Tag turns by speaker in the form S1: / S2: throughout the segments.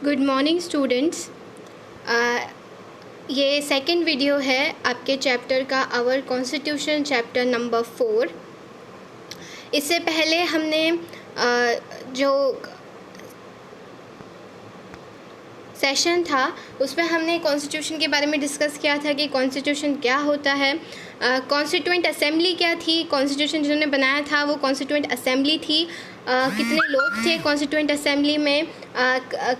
S1: Good morning students. ये second video है आपके चैप्टर का, आवर कॉन्स्टिट्यूशन चैप्टर नंबर 4। इससे पहले हमने जो सेशन था उसमें हमने कॉन्स्टिट्यूशन के बारे में डिस्कस किया था कि कॉन्स्टिट्यूशन क्या होता है, कॉन्स्टिट्यूएंट असेंबली क्या थी, कॉन्स्टिट्यूशन जिन्होंने बनाया था वो कॉन्स्टिट्यूएंट असेंबली थी, कितने लोग थे कॉन्स्टिट्यूएंट असेंबली में,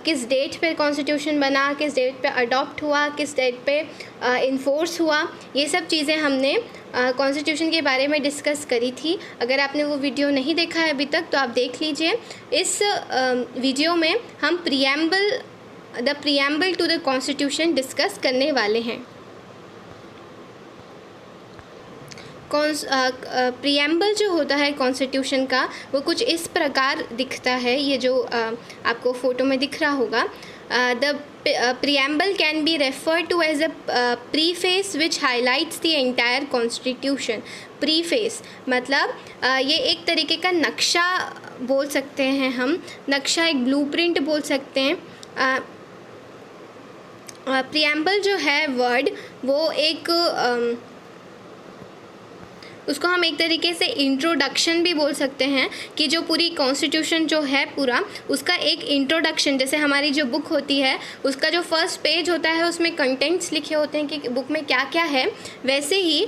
S1: किस डेट पे कॉन्स्टिट्यूशन बना, किस डेट पे अडॉप्ट हुआ, किस डेट पे इन्फोर्स हुआ, ये सब चीज़ें हमने कॉन्स्टिट्यूशन के बारे में डिस्कस करी थी। अगर आपने वो वीडियो नहीं देखा है अभी तक तो आप देख लीजिए। इस वीडियो में हम the preamble to the constitution discuss करने वाले हैं। प्रीएम्बल जो होता है कॉन्स्टिट्यूशन का वो कुछ इस प्रकार दिखता है, ये जो आपको फ़ोटो में दिख रहा होगा। The preamble can be referred to as a preface which highlights the entire constitution. Preface मतलब ये एक तरीके का नक्शा बोल सकते हैं हम, नक्शा, एक ब्लूप्रिंट बोल सकते हैं। प्रीएम्बल जो है वर्ड वो एक उसको हम एक तरीके से इंट्रोडक्शन भी बोल सकते हैं कि जो पूरी कॉन्स्टिट्यूशन जो है पूरा उसका एक इंट्रोडक्शन, जैसे हमारी जो बुक होती है उसका जो फर्स्ट पेज होता है उसमें कंटेंट्स लिखे होते हैं कि बुक में क्या क्या है, वैसे ही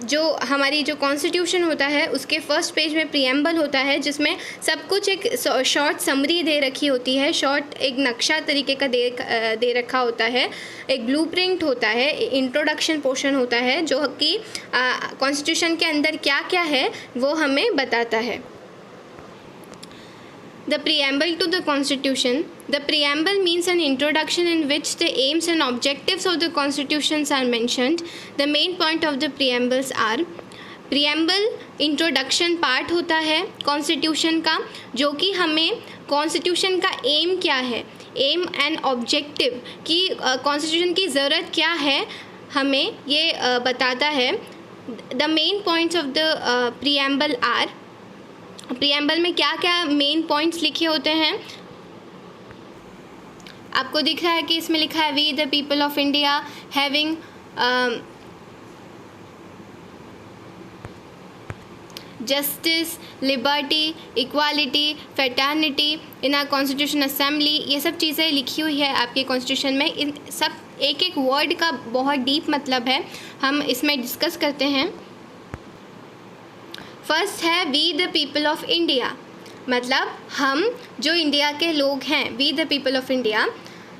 S1: जो हमारी जो कॉन्स्टिट्यूशन होता है उसके फर्स्ट पेज में प्रीएम्बल होता है जिसमें सब कुछ एक शॉर्ट समरी दे रखी होती है, शॉर्ट एक नक्शा तरीके का दे रखा होता है, एक ब्लूप्रिंट होता है, इंट्रोडक्शन पोर्शन होता है जो कि कॉन्स्टिट्यूशन के अंदर क्या क्या है वो हमें बताता है। The preamble to the Constitution. The preamble means an introduction in which the aims and objectives of the constitutions are mentioned. The main point of the preambles are preamble introduction part होता है constitution का, जो कि हमें constitution का aim क्या है, aim and objective कि कॉन्स्टिट्यूशन की ज़रूरत क्या है हमें ये बताता है। The main points of the preamble are, preamble में क्या क्या मेन पॉइंट्स लिखे होते हैं आपको दिख रहा है कि इसमें लिखा है we the people of India having justice, liberty, equality, fraternity in our constitution assembly, ये सब चीज़ें लिखी हुई है आपके कॉन्स्टिट्यूशन में। इन सब एक एक वर्ड का बहुत डीप मतलब है, हम इसमें डिस्कस करते हैं। फर्स्ट है we the people of India, मतलब हम जो इंडिया के लोग हैं, we the people of India.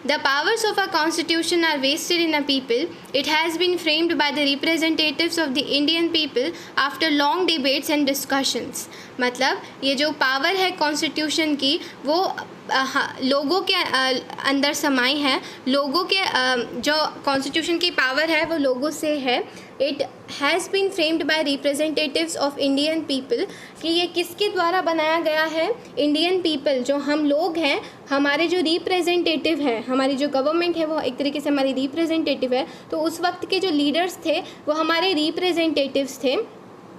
S1: The powers of a constitution are vested in a people. It has been framed by the representatives of the Indian people after long debates and discussions. मतलब ये जो power है constitution की वो लोगों के अंदर समाई है, लोगों के जो कॉन्स्टिट्यूशन की पावर है वो लोगों से है। It has been framed by representatives of Indian people, कि ये किसके द्वारा बनाया गया है, इंडियन पीपल जो हम लोग हैं, हमारे जो रिप्रेजेंटेटिव है, हमारी जो गवर्नमेंट है वो एक तरीके से हमारी रिप्रेजेंटेटिव है। तो उस वक्त के जो लीडर्स थे वो हमारे रिप्रेजेंटेटिव्स थे,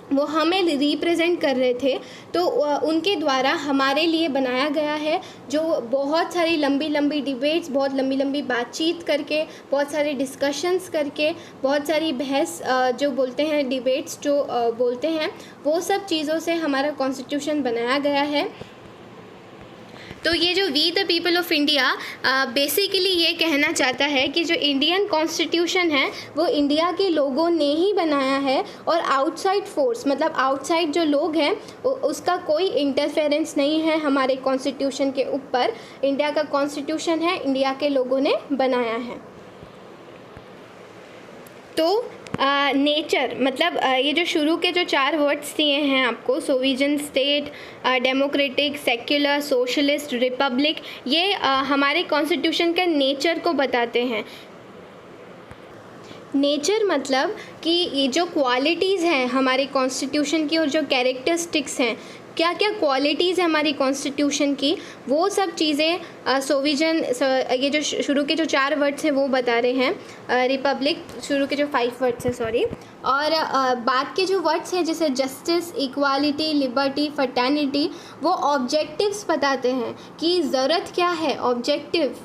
S1: वो हमें रिप्रेजेंट कर रहे थे, तो उनके द्वारा हमारे लिए बनाया गया है, जो बहुत सारी लंबी लंबी डिबेट्स, बहुत लंबी लंबी बातचीत करके, बहुत सारे डिस्कशंस करके, बहुत सारी बहस जो बोलते हैं, डिबेट्स जो बोलते हैं, वो सब चीज़ों से हमारा कॉन्स्टिट्यूशन बनाया गया है। तो ये जो we the people of India basically ये कहना चाहता है कि जो इंडियन कॉन्स्टिट्यूशन है वो इंडिया के लोगों ने ही बनाया है, और आउटसाइड फोर्स मतलब आउटसाइड जो लोग हैं उसका कोई इंटरफेरेंस नहीं है हमारे कॉन्स्टिट्यूशन के ऊपर। इंडिया का कॉन्स्टिट्यूशन है, इंडिया के लोगों ने बनाया है। तो नेचर मतलब ये जो शुरू के जो 4 वर्ड्स दिए हैं आपको, sovereign, state, democratic, secular, socialist, republic, ये हमारे कॉन्स्टिट्यूशन के नेचर को बताते हैं। नेचर मतलब कि ये जो क्वालिटीज़ हैं हमारे कॉन्स्टिट्यूशन की और जो कैरेक्टरिस्टिक्स हैं, क्या क्या क्वालिटीज़ है हमारी कॉन्स्टिट्यूशन की, वो सब चीज़ें सोविजन, ये जो शुरू के जो 4 वर्ड्स हैं वो बता रहे हैं। रिपब्लिक शुरू के जो 5 वर्ड्स हैं, सॉरी, और बाद के जो वर्ड्स हैं जैसे जस्टिस, इक्वालिटी, लिबर्टी, फ्रेटर्निटी, वो ऑब्जेक्टिव्स बताते हैं कि ज़रूरत क्या है, ऑब्जेक्टिव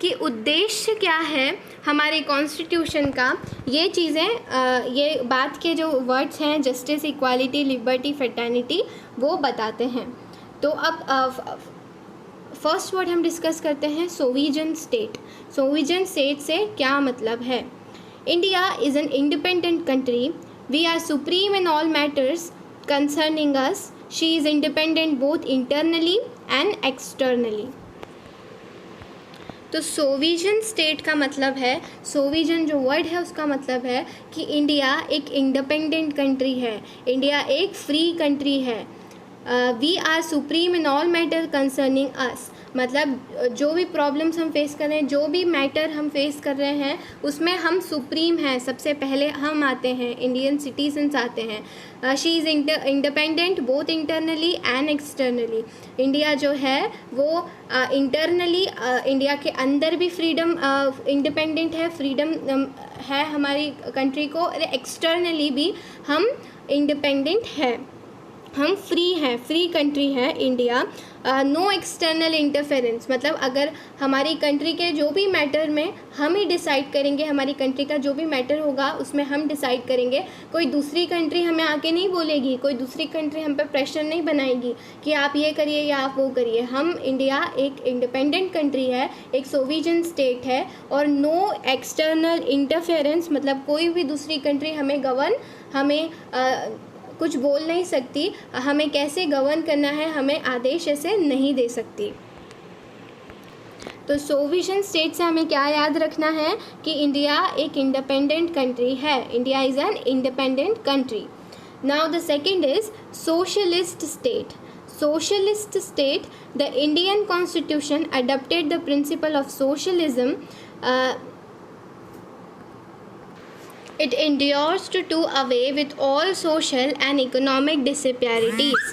S1: कि उद्देश्य क्या है हमारे कॉन्स्टिट्यूशन का, ये चीज़ें ये बात के जो वर्ड्स हैं जस्टिस, इक्वालिटी, लिबर्टी, फ्रेटर्निटी वो बताते हैं। तो अब फर्स्ट वर्ड हम डिस्कस करते हैं सोविजन स्टेट। सोविजन स्टेट से क्या मतलब है? India is an independent country, we are supreme in all matters concerning us, she is independent both internally and externally. तो सोविजन स्टेट का मतलब है, सोविजन जो वर्ड है उसका मतलब है कि इंडिया एक इंडिपेंडेंट कंट्री है, इंडिया एक फ्री कंट्री है। We are supreme in all matter concerning us, मतलब जो भी प्रॉब्लम्स हम फेस कर रहे हैं, जो भी मैटर हम फेस कर रहे हैं उसमें हम सुप्रीम हैं, सबसे पहले हम आते हैं, इंडियन सिटीजन्स आते हैं। She is independent both internally and externally, India जो है वो इंटरनली इंडिया के अंदर भी फ्रीडम इंडिपेंडेंट है, फ्रीडम है हमारी कंट्री को, और एक्सटर्नली भी हम इंडिपेंडेंट है, हम फ्री हैं, फ्री कंट्री है इंडिया। नो एक्सटर्नल इंटरफेरेंस, मतलब अगर हमारी कंट्री के जो भी मैटर में हम ही डिसाइड करेंगे, हमारी कंट्री का जो भी मैटर होगा उसमें हम डिसाइड करेंगे, कोई दूसरी कंट्री हमें आके नहीं बोलेगी, कोई दूसरी कंट्री हम पे प्रेशर नहीं बनाएगी कि आप ये करिए या आप वो करिए। हम इंडिया एक इंडिपेंडेंट कंट्री है, एक सोविजन स्टेट है, और नो एक्सटर्नल इंटरफेरेंस, मतलब कोई भी दूसरी कंट्री हमें हमें कुछ बोल नहीं सकती, हमें कैसे गवर्न करना है हमें आदेश ऐसे नहीं दे सकती। तो सोविजन स्टेट से हमें क्या याद रखना है कि इंडिया एक इंडिपेंडेंट कंट्री है, India is an independent country. Now the second is socialist state. Socialist state, the Indian constitution adopted the principle of socialism, it endures to do away with all social and economic disparities.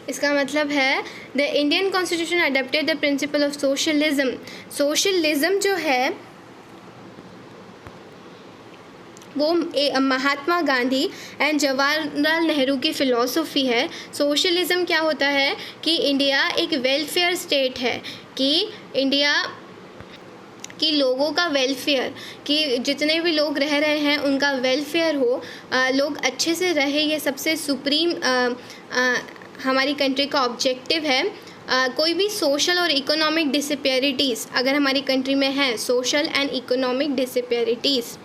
S1: इसका मतलब है the Indian constitution adopted the principle of socialism. Socialism जो है वो Mahatma Gandhi and Jawaharlal Nehru की philosophy है। Socialism क्या होता है कि इंडिया एक वेलफेयर स्टेट है, कि इंडिया कि लोगों का वेलफेयर, कि जितने भी लोग रह रहे हैं उनका वेलफेयर हो, लोग अच्छे से रहे, ये सबसे सुप्रीम हमारी कंट्री का ऑब्जेक्टिव है। कोई भी सोशल और इकोनॉमिक डिसपेरिटीज़ अगर हमारी कंट्री में है, सोशल एंड इकोनॉमिक डिसपेरिटीज़,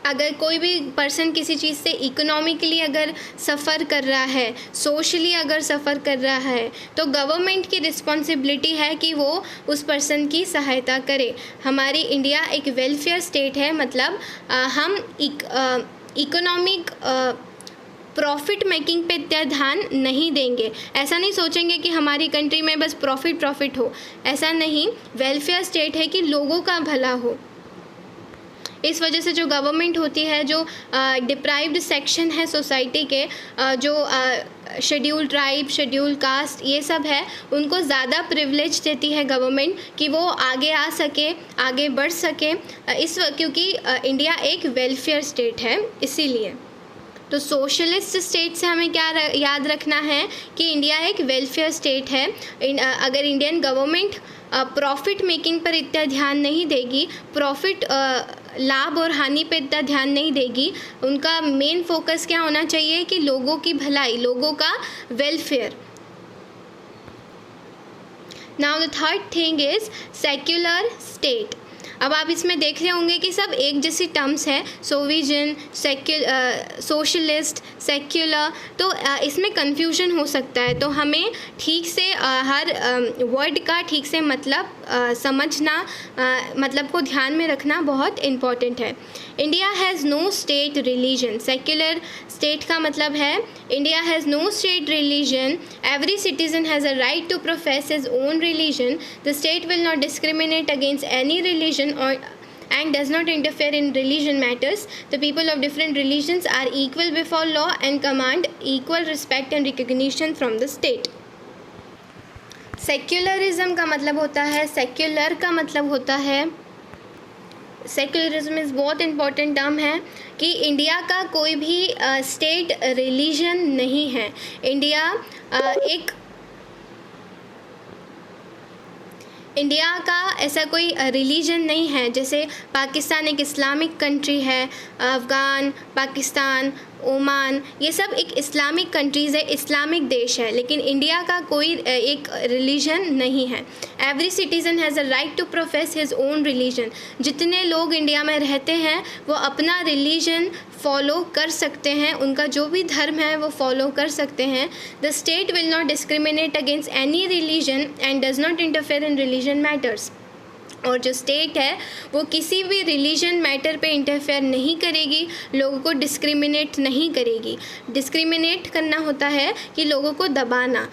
S1: अगर कोई भी पर्सन किसी चीज़ से इकोनॉमिकली अगर सफ़र कर रहा है, सोशली अगर सफ़र कर रहा है, तो गवर्नमेंट की रिस्पॉन्सिबिलिटी है कि वो उस पर्सन की सहायता करे। हमारी इंडिया एक वेलफेयर स्टेट है, मतलब हम इकोनॉमिक प्रॉफिट मेकिंग पे इतना ध्यान नहीं देंगे। ऐसा नहीं सोचेंगे कि हमारी कंट्री में बस प्रॉफिट हो, ऐसा नहीं। वेलफेयर स्टेट है कि लोगों का भला हो। इस वजह से जो गवर्नमेंट होती है, जो डिप्राइव्ड सेक्शन है सोसाइटी के, जो शेड्यूल ट्राइब, शेड्यूल कास्ट, ये सब है, उनको ज़्यादा प्रिविलेज देती है गवर्नमेंट कि वो आगे आ सके, आगे बढ़ सके, क्योंकि इंडिया एक वेलफेयर स्टेट है, इसीलिए। तो सोशलिस्ट स्टेट से हमें क्या याद रखना है कि इंडिया एक वेलफेयर स्टेट है। अगर इंडियन गवर्नमेंट प्रॉफिट मेकिंग पर इतना ध्यान नहीं देगी, प्रॉफिट लाभ और हानि पे इतना ध्यान नहीं देगी, उनका मेन फोकस क्या होना चाहिए कि लोगों की भलाई, लोगों का welfare. Now the third thing is secular state. अब आप इसमें देख रहे होंगे कि सब एक जैसी टर्म्स हैं, सोविजन, सोशलिस्ट, सेक्युलर, तो इसमें कन्फ्यूजन हो सकता है। तो हमें ठीक से हर वर्ड का ठीक से मतलब समझना, मतलब को ध्यान में रखना बहुत इम्पॉर्टेंट है। India has no state religion. Secular state का मतलब है India has no state religion, every citizen has a right to profess his own religion, the state will not discriminate against any religion and does not interfere in religion matters. The people of different religions are equal before law and command equal respect and recognition from the state. Secularism का मतलब होता है, secular का मतलब होता है, secularism is बहुत important term है कि इंडिया का कोई भी स्टेट रिलीजन नहीं है। इंडिया एक इंडिया का ऐसा कोई रिलीजन नहीं है, जैसे पाकिस्तान एक इस्लामिक कंट्री है, अफ़गान, पाकिस्तान, ओमान, ये सब एक इस्लामिक कंट्रीज़ है, इस्लामिक देश है, लेकिन इंडिया का कोई एक रिलीजन नहीं है। Every citizen has a right to profess his own religion. जितने लोग इंडिया में रहते हैं वो अपना रिलीजन फॉलो कर सकते हैं, उनका जो भी धर्म है वो फॉलो कर सकते हैं। The state will not discriminate against any religion and does not interfere in religion matters. और जो स्टेट है वो किसी भी रिलीजन मैटर पे इंटरफेयर नहीं करेगी, लोगों को डिस्क्रिमिनेट नहीं करेगी। डिस्क्रिमिनेट करना होता है कि लोगों को दबाना,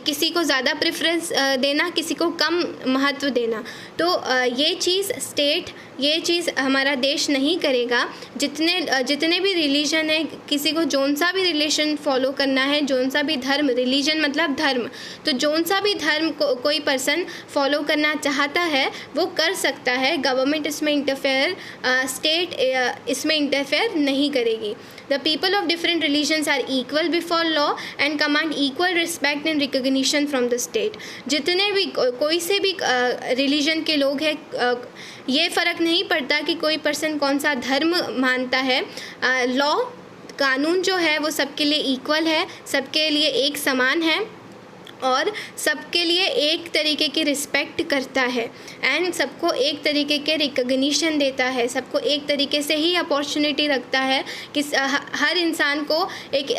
S1: किसी को ज़्यादा प्रेफरेंस देना, किसी को कम महत्व देना। तो ये चीज़ हमारा देश नहीं करेगा। जितने भी रिलीजन है, किसी को जौन सा भी रिलीजन फॉलो करना है, जौन सा भी धर्म, रिलीजन मतलब धर्म, तो जौन सा भी धर्म कोई पर्सन फॉलो करना चाहता है वो कर सकता है। गवर्नमेंट इसमें स्टेट इसमें इंटरफेयर नहीं करेगी। The people of different religions are equal before law and command equal respect and recognition from the state. जितने भी कोई से भी रिलीजन के लोग हैं, ये फ़र्क नहीं पड़ता कि कोई पर्सन कौन सा धर्म मानता है, लॉ कानून जो है वो सबके लिए इक्वल है, सबके लिए एक समान है और सबके लिए एक तरीके की रिस्पेक्ट करता है एंड सबको एक तरीके के रिकग्निशन देता है, सबको एक तरीके से ही अपॉर्चुनिटी रखता है कि हर इंसान को एक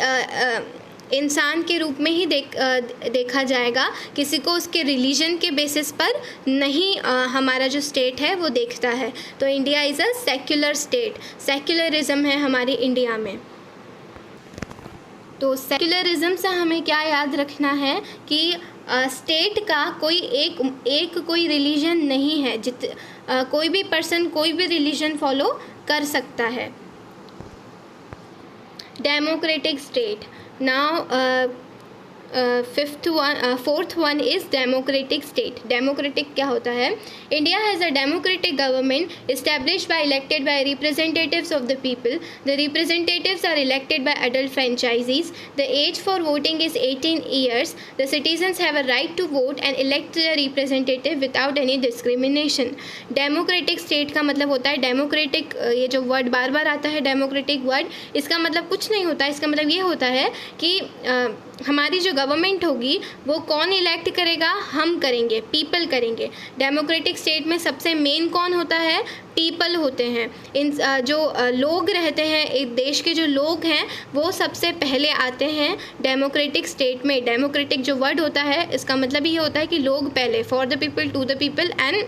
S1: इंसान के रूप में ही देखा जाएगा। किसी को उसके रिलीजन के बेसिस पर नहीं हमारा जो स्टेट है वो देखता है। तो India is a secular state, secularism है हमारी इंडिया में। तो सेक्युलरिज्म से हमें क्या याद रखना है कि स्टेट का कोई रिलीजन नहीं है, कोई भी पर्सन कोई भी रिलीजन फॉलो कर सकता है। Democratic state. Now fourth one is democratic state. Democratic क्या होता है? India has a democratic government established by elected by representatives of the people. The representatives are elected by adult franchises. The age for voting is 18 years. The citizens have a right to vote and elect the representative without any discrimination. Democratic state का मतलब होता है democratic, ये जो word बार बार आता है democratic word, इसका मतलब कुछ नहीं होता। इसका मतलब ये होता है कि हमारी जो गवर्नमेंट होगी वो कौन इलेक्ट करेगा? हम करेंगे, पीपल करेंगे। डेमोक्रेटिक स्टेट में सबसे मेन कौन होता है? पीपल होते हैं। इन जो लोग रहते हैं, एक देश के जो लोग हैं वो सबसे पहले आते हैं डेमोक्रेटिक स्टेट में। डेमोक्रेटिक जो वर्ड होता है इसका मतलब ये होता है कि लोग पहले, for the people, to the people and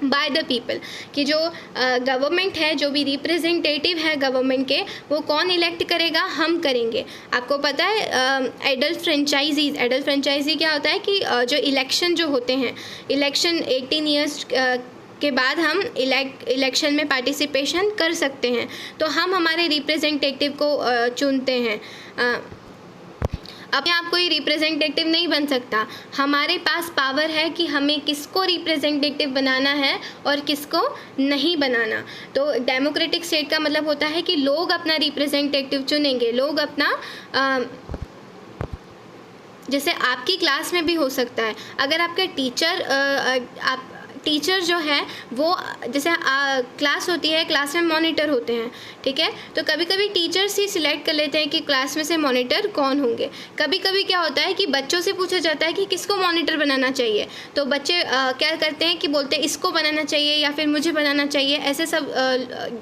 S1: by the people. कि जो गवर्नमेंट है, जो भी रिप्रेजेंटेटिव है गवर्नमेंट के, वो कौन इलेक्ट करेगा? हम करेंगे। आपको पता है एडल्ट फ्रेंचाइजी क्या होता है कि जो इलेक्शन जो होते हैं, इलेक्शन 18 ईयर्स के बाद हम इलेक्शन में पार्टिसिपेशन कर सकते हैं। तो हम हमारे रिप्रेजेंटेटिव को चुनते हैं। अपने आप कोई रिप्रेजेंटेटिव नहीं बन सकता। हमारे पास पावर है कि हमें किसको रिप्रेजेंटेटिव बनाना है और किसको नहीं बनाना। तो डेमोक्रेटिक स्टेट का मतलब होता है कि लोग अपना रिप्रेजेंटेटिव चुनेंगे। लोग अपना जैसे आपकी क्लास में भी हो सकता है, अगर आपके टीचर जो है वो, जैसे क्लास होती है, क्लास में मॉनिटर होते हैं, ठीक है, तो कभी कभी टीचर्स ही सिलेक्ट कर लेते हैं कि क्लास में से मॉनिटर कौन होंगे। कभी कभी क्या होता है कि बच्चों से पूछा जाता है कि किसको मॉनिटर बनाना चाहिए, तो बच्चे क्या करते हैं कि बोलते हैं इसको बनाना चाहिए या फिर मुझे बनाना चाहिए, ऐसे सब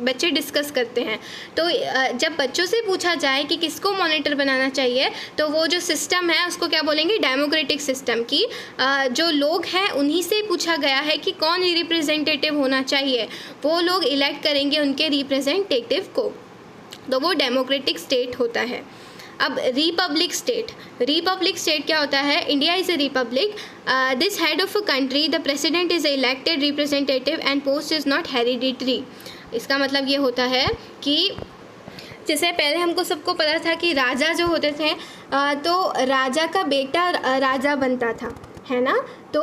S1: बच्चे डिस्कस करते हैं। तो जब बच्चों से पूछा जाए कि किसको मॉनिटर बनाना चाहिए, तो वो जो सिस्टम है उसको क्या बोलेंगे? Democratic system. की जो लोग हैं उन्हीं से पूछा गया है कि कौन रिप्रेजेंटेटिव होना चाहिए, वो लोग इलेक्ट करेंगे उनके रिप्रेजेंटेटिव को, तो वो डेमोक्रेटिक स्टेट होता है। अब रिपब्लिक स्टेट क्या होता है? India is a republic. This head of a country, the president is elected representative and post is not hereditary. इसका मतलब ये होता है कि जैसे पहले हमको सबको पता था कि राजा जो होते थे, तो राजा का बेटा राजा बनता था, है ना। तो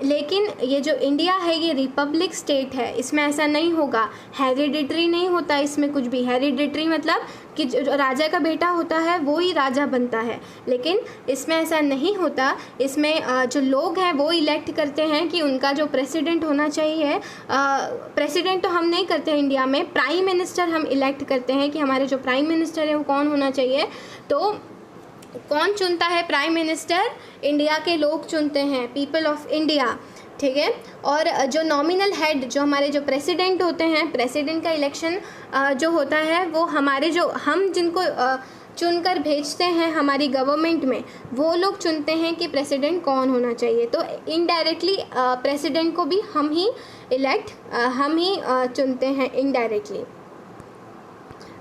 S1: लेकिन ये जो इंडिया है ये रिपब्लिक स्टेट है, इसमें ऐसा नहीं होगा, हेरिडिटरी नहीं होता इसमें कुछ भी। हेरिडिटरी मतलब कि जो राजा का बेटा होता है वो ही राजा बनता है, लेकिन इसमें ऐसा नहीं होता। इसमें जो लोग हैं वो इलेक्ट करते हैं कि उनका जो प्रेसिडेंट होना चाहिए, प्रेसिडेंट तो हम नहीं करते हैं इंडिया में, प्राइम मिनिस्टर हम इलेक्ट करते हैं कि हमारे जो प्राइम मिनिस्टर है वो कौन होना चाहिए। तो कौन चुनता है प्राइम मिनिस्टर? इंडिया के लोग चुनते हैं, पीपल ऑफ इंडिया, ठीक है। और जो नॉमिनल हेड, जो हमारे जो प्रेसिडेंट होते हैं, प्रेसिडेंट का इलेक्शन जो होता है वो हमारे जो हम जिनको चुनकर भेजते हैं हमारी गवर्नमेंट में, वो लोग चुनते हैं कि प्रेसिडेंट कौन होना चाहिए। तो इनडायरेक्टली प्रेसिडेंट को भी हम ही चुनते हैं इनडायरेक्टली।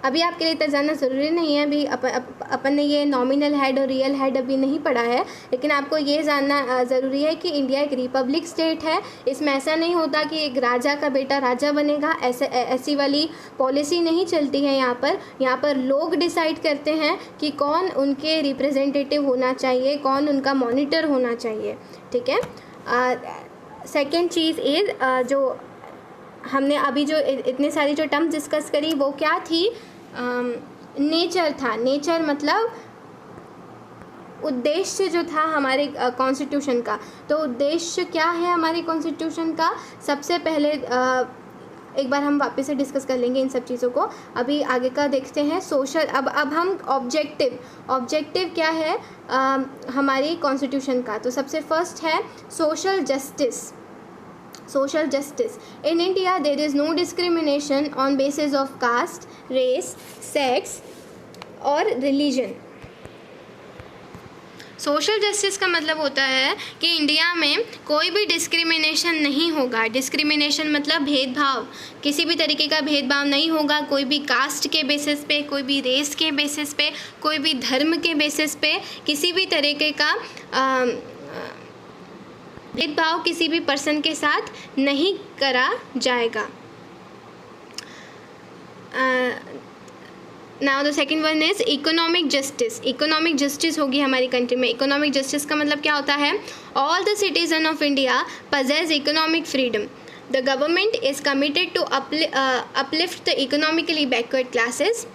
S1: अभी आपके लिए इतना जानना ज़रूरी नहीं है, अभी अपन ने ये नॉमिनल हेड और रियल हेड अभी नहीं पढ़ा है, लेकिन आपको ये जानना ज़रूरी है कि इंडिया एक रिपब्लिक स्टेट है। इसमें ऐसा नहीं होता कि एक राजा का बेटा राजा बनेगा, ऐसी वाली पॉलिसी नहीं चलती है यहाँ पर लोग डिसाइड करते हैं कि कौन उनके रिप्रेजेंटेटिव होना चाहिए, कौन उनका मॉनिटर होना चाहिए, ठीक है। सेकेंड चीज़ इज़ जो हमने अभी जो इतने सारी जो टर्म्स डिस्कस करी वो क्या थी? नेचर था। नेचर मतलब उद्देश्य जो था हमारे कॉन्स्टिट्यूशन का। तो उद्देश्य क्या है हमारे कॉन्स्टिट्यूशन का? सबसे पहले एक बार हम वापस से डिस्कस कर लेंगे इन सब चीज़ों को, अभी आगे का देखते हैं। सोशल, अब हम ऑब्जेक्टिव क्या है हमारी कॉन्स्टिट्यूशन का? तो सबसे फर्स्ट है social justice. Social justice. In India, there is no discrimination on basis of caste, race, sex or religion. Social justice का मतलब होता है कि इंडिया में कोई भी डिस्क्रिमिनेशन नहीं होगा। डिस्क्रिमिनेशन मतलब भेदभाव, किसी भी तरीके का भेदभाव नहीं होगा, कोई भी कास्ट के बेसिस पे, कोई भी रेस के बेसिस पे, कोई भी धर्म के बेसिस पे, किसी भी तरीके का भेदभाव किसी भी पर्सन के साथ नहीं करा जाएगा। Now the second one is economic justice. Economic justice होगी हमारी कंट्री में। इकोनॉमिक जस्टिस का मतलब क्या होता है? All the citizen of India possess economic freedom. The government is committed to uplift the economically backward classes.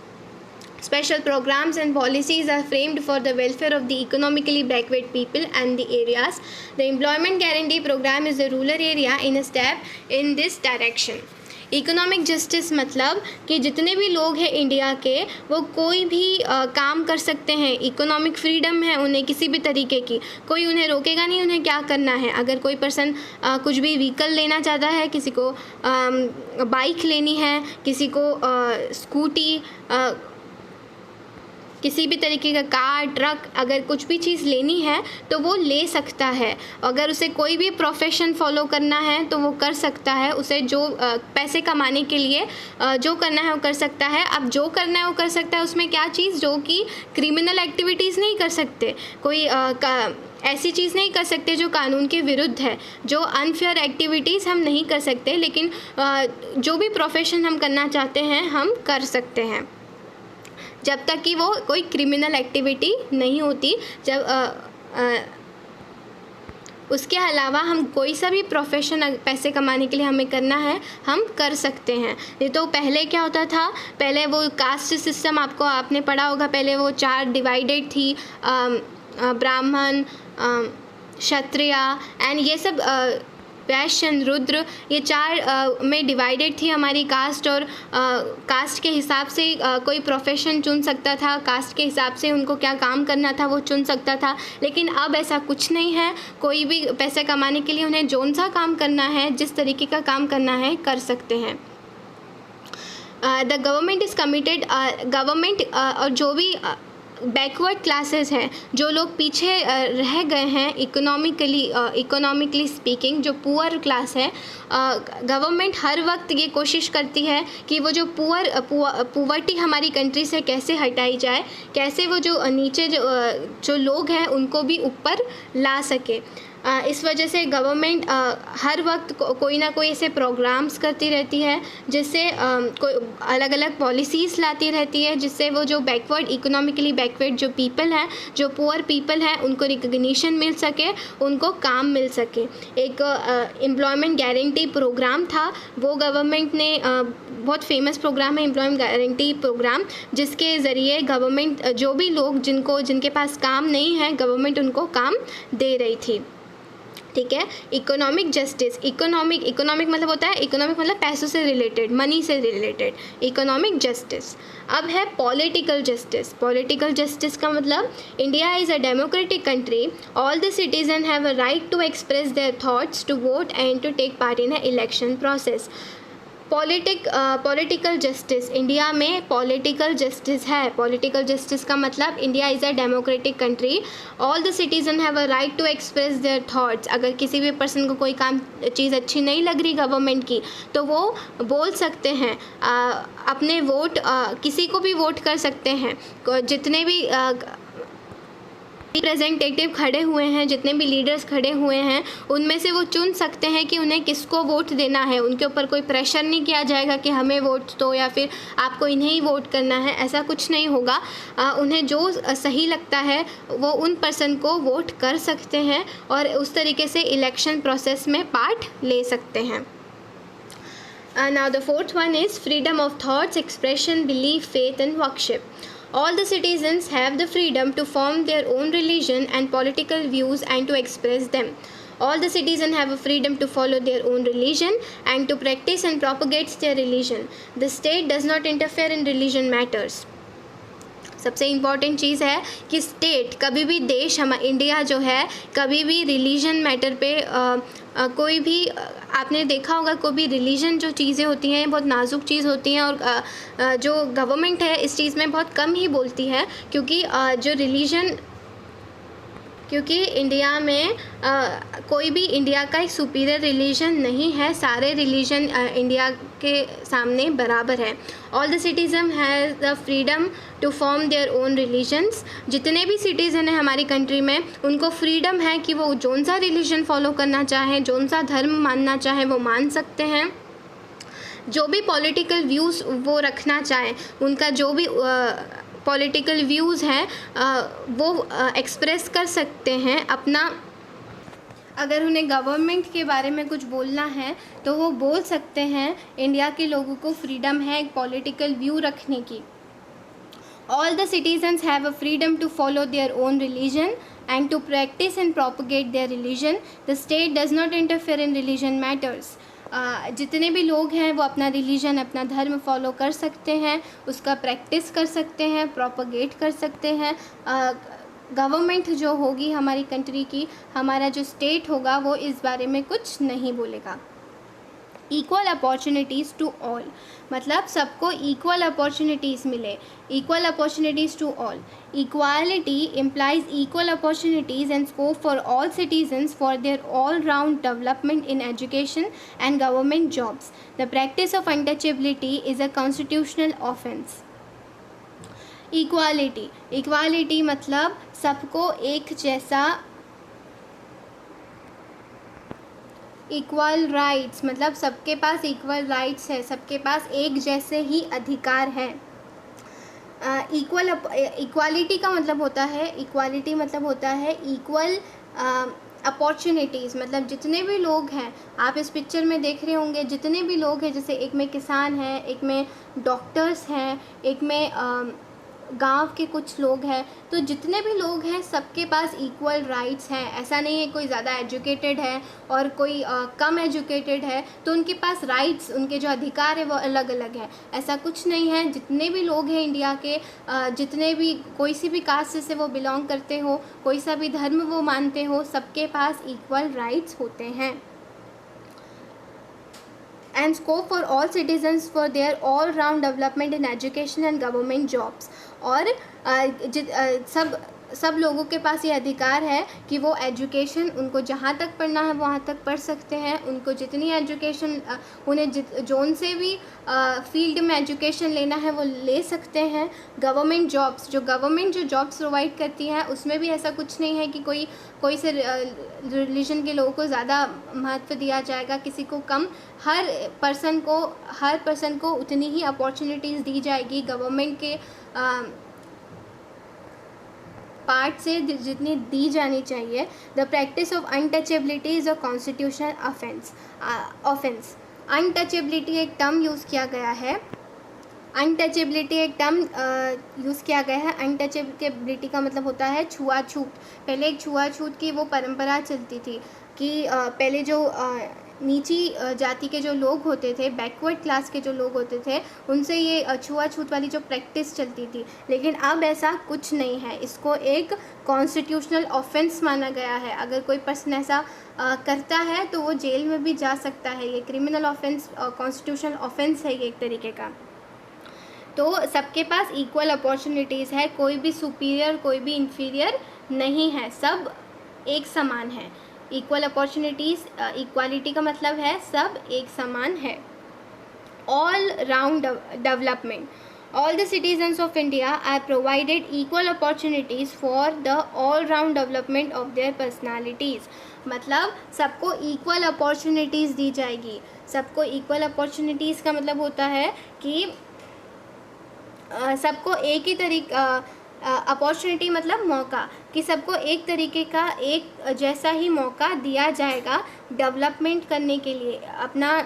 S1: Special programs and policies are framed for the welfare of the economically backward people and the areas. The employment guarantee program is a rural area in a step in this direction. Economic justice मतलब कि जितने भी लोग हैं India के वो कोई भी काम कर सकते हैं। इकोनॉमिक फ्रीडम है उन्हें किसी भी तरीके की, कोई उन्हें रोकेगा नहीं उन्हें क्या करना है। अगर कोई पर्सन कुछ भी व्हीकल लेना चाहता है, किसी को बाइक लेनी है, किसी को स्कूटी, किसी भी तरीके का कार, ट्रक, अगर कुछ भी चीज़ लेनी है तो वो ले सकता है। अगर उसे कोई भी प्रोफेशन फॉलो करना है तो वो कर सकता है। उसे जो पैसे कमाने के लिए जो करना है वो कर सकता है। अब जो करना है वो कर सकता है, उसमें क्या चीज़? जो कि क्रिमिनल एक्टिविटीज़ नहीं कर सकते, कोई ऐसी चीज़ नहीं कर सकते जो कानून के विरुद्ध है, जो अनफेयर एक्टिविटीज़ हम नहीं कर सकते, लेकिन जो भी प्रोफेशन हम करना चाहते हैं हम कर सकते हैं, जब तक कि वो कोई क्रिमिनल एक्टिविटी नहीं होती। उसके अलावा हम कोई सा भी प्रोफेशन पैसे कमाने के लिए हमें करना है हम कर सकते हैं। ये तो पहले क्या होता था? पहले वो कास्ट सिस्टम आपने पढ़ा होगा। पहले वो 4 डिवाइडेड थी, ब्राह्मण, क्षत्रिय एंड ये सब वैश्य, रुद्र, ये 4 में डिवाइडेड थी हमारी कास्ट। और कास्ट के हिसाब से कोई प्रोफेशन चुन सकता था, कास्ट के हिसाब से उनको क्या काम करना था वो चुन सकता था। लेकिन अब ऐसा कुछ नहीं है, कोई भी पैसे कमाने के लिए उन्हें जौन सा काम करना है, जिस तरीके का काम करना है कर सकते हैं। The government is committed, government और जो भी बैकवर्ड क्लासेस हैं, जो लोग पीछे रह गए हैं इकोनॉमिकली स्पीकिंग, जो पुअर क्लास है, गवर्नमेंट हर वक्त ये कोशिश करती है कि वो जो पुअर्टी हमारी कंट्री से कैसे हटाई जाए, कैसे वो जो नीचे जो लोग हैं उनको भी ऊपर ला सके। इस वजह से गवर्नमेंट हर वक्त कोई ना कोई ऐसे प्रोग्राम्स करती रहती है जिससे कोई अलग अलग पॉलिसीज़ लाती रहती है, जिससे वो जो बैकवर्ड, इकोनॉमिकली बैकवर्ड जो पीपल हैं, जो पुअर पीपल हैं, उनको रिकग्निशन मिल सके, उनको काम मिल सके। एक एम्प्लॉयमेंट गारंटी प्रोग्राम था, वो गवर्नमेंट ने बहुत फेमस प्रोग्राम है एम्प्लॉयमेंट गारंटी प्रोग्राम, जिसके ज़रिए गवर्नमेंट जो भी लोग जिनके पास काम नहीं है, गवर्नमेंट उनको काम दे रही थी। ठीक है। इकोनॉमिक जस्टिस, इकोनॉमिक मतलब होता है, इकोनॉमिक मतलब पैसों से रिलेटेड, मनी से रिलेटेड, इकोनॉमिक जस्टिस। अब है पॉलिटिकल जस्टिस। पॉलिटिकल जस्टिस का मतलब India is a democratic country, all the citizen have a right to express their thoughts, to vote and to take part in a election process. Political justice, India में political justice है। Political justice का मतलब India is a democratic country, all the citizen have a right to express their thoughts. अगर किसी भी person को कोई चीज़ अच्छी नहीं लग रही गवर्नमेंट की, तो वो बोल सकते हैं, अपने वोट किसी को भी वोट कर सकते हैं। जितने भी रिप्रेजेंटेटिव खड़े हुए हैं, जितने भी लीडर्स खड़े हुए हैं, उनमें से वो चुन सकते हैं कि उन्हें किसको वोट देना है। उनके ऊपर कोई प्रेशर नहीं किया जाएगा कि हमें वोट दो या फिर आपको इन्हें ही वोट करना है, ऐसा कुछ नहीं होगा। उन्हें जो सही लगता है वो उन पर्सन को वोट कर सकते हैं और उस तरीके से इलेक्शन प्रोसेस में पार्ट ले सकते हैं। Now the fourth one is freedom of thoughts, expression, belief, faith and worship. All the citizens have the freedom to form their own religion and political views and to express them. All the citizens have a freedom to follow their own religion and to practice and propagate their religion. The state does not interfere in religion matters. सबसे important चीज़ है कि state कभी भी, देश India जो है, कभी भी रिलीजन मैटर पे कोई भी, आपने देखा होगा कोई भी रिलीजन जो चीज़ें होती हैं बहुत नाजुक चीज़ होती हैं और जो गवर्नमेंट है इस चीज़ में बहुत कम ही बोलती है, क्योंकि इंडिया में कोई भी इंडिया का एक सुपीरियर रिलीजन नहीं है, सारे रिलीजन इंडिया के सामने बराबर है। All the citizen has the freedom to form their own religions. जितने भी सिटीज़न हैं हमारी कंट्री में, उनको फ्रीडम है कि वो जौन सा रिलीजन फॉलो करना चाहें, जौन सा धर्म मानना चाहें वो मान सकते हैं। जो भी पॉलिटिकल व्यूज़ वो रखना चाहें, उनका जो भी पॉलिटिकल व्यूज़ हैं वो एक्सप्रेस कर सकते हैं अपना। अगर उन्हें गवर्नमेंट के बारे में कुछ बोलना है तो वो बोल सकते हैं। इंडिया के लोगों को फ्रीडम है एक पॉलिटिकल व्यू रखने की। All the citizens have a freedom to follow their own religion and to practice and propagate their religion. The state does not interfere in religion matters. जितने भी लोग हैं वो अपना रिलीजन, अपना धर्म फॉलो कर सकते हैं, उसका प्रैक्टिस कर सकते हैं, प्रोपगेट कर सकते हैं। गवर्नमेंट जो होगी हमारी कंट्री की, हमारा जो स्टेट होगा, वो इस बारे में कुछ नहीं बोलेगा। इक्वल अपॉर्चुनिटीज़ टू ऑल, मतलब सबको इक्वल अपॉर्चुनिटीज़ मिले, equal opportunities to all. Equality implies equal opportunities and scope for all citizens for their all-round development in education and government jobs. The practice of untouchability is a constitutional offense. Equality मतलब सबको एक जैसा, equal rights मतलब सबके पास equal rights है, सबके पास एक जैसे ही अधिकार हैं। इक्वालिटी का मतलब होता है, इक्वालिटी मतलब होता है इक्वल अपॉर्चुनिटीज़। मतलब जितने भी लोग हैं, आप इस पिक्चर में देख रहे होंगे, जितने भी लोग हैं, जैसे एक में किसान हैं, एक में डॉक्टर्स हैं, एक में गांव के कुछ लोग हैं, तो जितने भी लोग हैं सबके पास इक्वल राइट्स हैं। ऐसा नहीं है कोई ज़्यादा एजुकेटेड है और कोई कम एजुकेटेड है तो उनके पास राइट्स, उनके जो अधिकार है वो अलग अलग है, ऐसा कुछ नहीं है। जितने भी लोग हैं इंडिया के, जितने भी, कोई सी भी कास्ट से वो बिलोंग करते हो, कोई सा भी धर्म वो मानते हो, सबके पास इक्वल राइट्स होते हैं। and scope for all citizens for their all round development in education and government jobs। और सब सब लोगों के पास ये अधिकार है कि वो एजुकेशन, उनको जहाँ तक पढ़ना है वहाँ तक पढ़ सकते हैं। उनको जितनी एजुकेशन, उन्हें जोन से भी फील्ड में एजुकेशन लेना है वो ले सकते हैं। गवर्नमेंट जॉब्स, जो गवर्नमेंट जो जॉब्स प्रोवाइड करती है उसमें भी ऐसा कुछ नहीं है कि कोई से रिलीजन के लोगों को ज़्यादा महत्व दिया जाएगा, किसी को कम। हर पर्सन को उतनी ही अपॉर्चुनिटीज़ दी जाएगी गवर्नमेंट के पार्ट से जितनी दी जानी चाहिए। The practice of untouchability is a constitutional offence. Untouchability एक टर्म यूज़ किया गया है। अनटचेबिलिटी का मतलब होता है छुआछूत। पहले एक छुआछूत की वो परंपरा चलती थी कि पहले जो नीची जाति के जो लोग होते थे, बैकवर्ड क्लास के जो लोग होते थे, उनसे ये छुआछूत वाली जो प्रैक्टिस चलती थी। लेकिन अब ऐसा कुछ नहीं है, इसको एक कॉन्स्टिट्यूशनल ऑफेंस माना गया है। अगर कोई पर्सन ऐसा करता है तो वो जेल में भी जा सकता है। ये क्रिमिनल ऑफेंस, कॉन्स्टिट्यूशनल ऑफेंस है ये एक तरीके का। तो सबके पास इक्वल अपॉर्चुनिटीज़ है, कोई भी सुपीरियर कोई भी इन्फीरियर नहीं है, सब एक समान है। इक्वल अपॉर्चुनिटीज़, इक्वालिटी का मतलब है सब एक समान है। All round development, all the citizens of India are provided equal opportunities for the all round development of their personalities। मतलब सबको equal opportunities दी जाएगी। सबको equal opportunities का मतलब होता है कि सबको एक ही तरीका, अपॉर्चुनिटी मतलब मौका, कि सबको एक तरीके का एक जैसा ही मौका दिया जाएगा डेवलपमेंट करने के लिए, अपना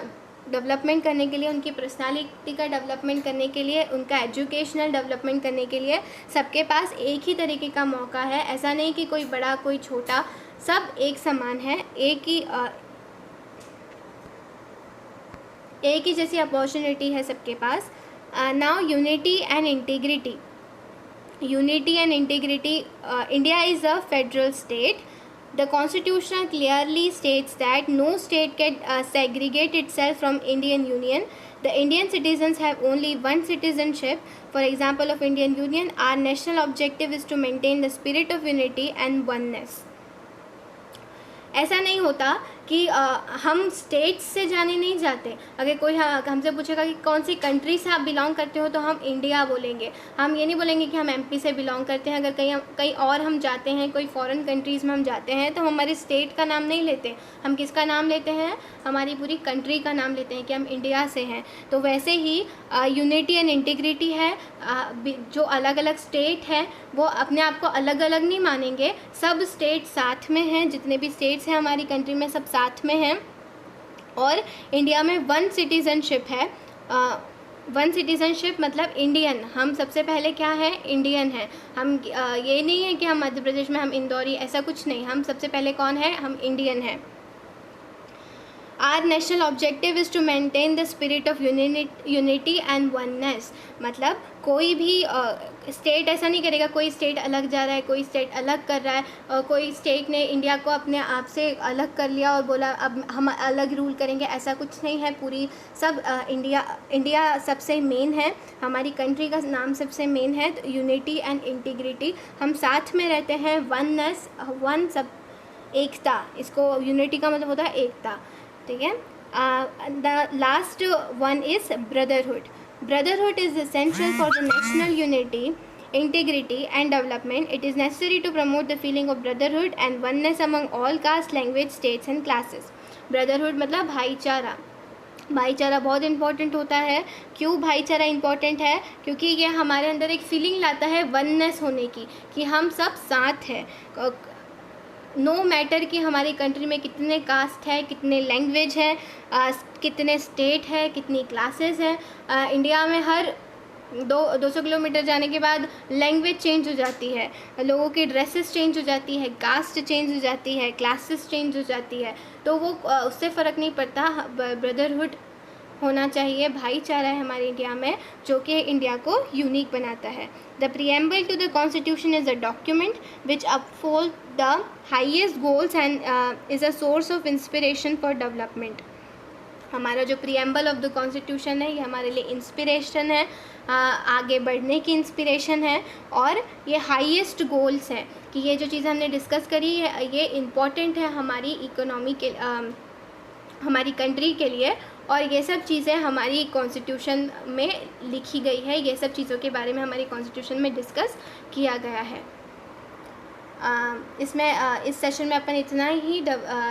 S1: डेवलपमेंट करने के लिए, उनकी पर्सनालिटी का डेवलपमेंट करने के लिए, उनका एजुकेशनल डेवलपमेंट करने के लिए सबके पास एक ही तरीके का मौका है। ऐसा नहीं कि कोई बड़ा कोई छोटा, सब एक समान है, एक ही जैसी अपॉर्चुनिटी है सबके पास। Now unity and integrity. India is a federal state. The Constitution clearly states that no state can segregate itself from Indian Union. The Indian citizens have only one citizenship. For example of Indian Union, our national objective is to maintain the spirit of unity and oneness. ऐसा नहीं होता कि हम states से जाने नहीं जाते। अगर कोई हमसे पूछेगा कि कौन सी कंट्री से आप बिलोंग करते हो तो हम इंडिया बोलेंगे। हम ये नहीं बोलेंगे कि हम एमपी से बिलोंग करते हैं। अगर कहीं और हम जाते हैं, कोई फॉरेन कंट्रीज़ में हम जाते हैं तो हमारे स्टेट का नाम नहीं लेते, हम किसका नाम लेते हैं, हमारी पूरी कंट्री का नाम लेते हैं कि हम इंडिया से हैं। तो वैसे ही यूनिटी एंड इंटीग्रिटी है। जो अलग अलग स्टेट हैं वो अपने आप को अलग अलग नहीं मानेंगे, सब स्टेट साथ में हैं, जितने भी स्टेट्स हैं हमारी कंट्री में सब साथ में हैं। और इंडिया में वन सिटीज़नशिप है। वन सिटीज़नशिप मतलब इंडियन, हम सबसे पहले क्या है, इंडियन है। हम ये नहीं है कि हम मध्य प्रदेश में हम इंदौरी, ऐसा कुछ नहीं, हम सबसे पहले कौन है, हम इंडियन हैं। Our national objective is to maintain the spirit of unity and oneness। मतलब कोई भी स्टेट ऐसा नहीं करेगा, कोई स्टेट अलग जा रहा है, कोई स्टेट अलग कर रहा है, कोई स्टेट ने इंडिया को अपने आप से अलग कर लिया और बोला अब हम अलग रूल करेंगे, ऐसा कुछ नहीं है। पूरी सब इंडिया सबसे मेन है, हमारी कंट्री का नाम सबसे मेन है। तो यूनिटी एंड इंटीग्रिटी, हम साथ में रहते हैं। वननेस, वन सब एकता, इसको यूनिटी का मतलब होता है एकता, ठीक है। The last one is brotherhood. Brotherhood is essential for the national unity, integrity and development. It is necessary to promote the feeling of brotherhood and oneness among all caste, language, states and classes. Brotherhood मतलब भाईचारा। भाईचारा बहुत important होता है। क्यों भाईचारा important है? क्योंकि ये हमारे अंदर एक फीलिंग लाता है वननेस होने की, कि हम सब साथ हैं। नो मैटर कि हमारी कंट्री में कितने कास्ट है, कितने लैंग्वेज है, कितने स्टेट है, कितनी क्लासेस हैं। इंडिया में हर 200 किलोमीटर जाने के बाद लैंग्वेज चेंज हो जाती है, लोगों की ड्रेसेस चेंज हो जाती है, कास्ट चेंज हो जाती है, क्लासेस चेंज हो जाती है। तो वो उससे फ़र्क नहीं पड़ता, ब्रदरहुड होना चाहिए, भाईचारा है हमारे इंडिया में, जो कि इंडिया को यूनिक बनाता है। The preamble to the constitution is a document which uphold the highest goals and is a source of inspiration for development. हमारा जो प्रीएम्बल ऑफ द कॉन्स्टिट्यूशन है ये हमारे लिए इंस्पिरेशन है, आगे बढ़ने की इंस्पिरेशन है, और ये हाईएस्ट गोल्स हैं कि ये जो चीज़ें हमने डिस्कस करी है ये इम्पॉर्टेंट है हमारी इकोनॉमी के हमारी कंट्री के लिए, और ये सब चीज़ें हमारी कॉन्स्टिट्यूशन में लिखी गई है, ये सब चीज़ों के बारे में हमारी कॉन्स्टिट्यूशन में डिस्कस किया गया है। इस सेशन में अपन इतना ही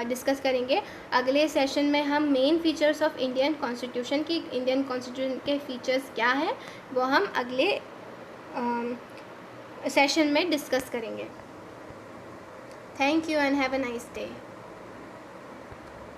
S1: डिस्कस करेंगे। अगले सेशन में हम main features of Indian constitution के फीचर्स क्या हैं वो हम अगले सेशन में डिस्कस करेंगे। Thank you and have a nice day.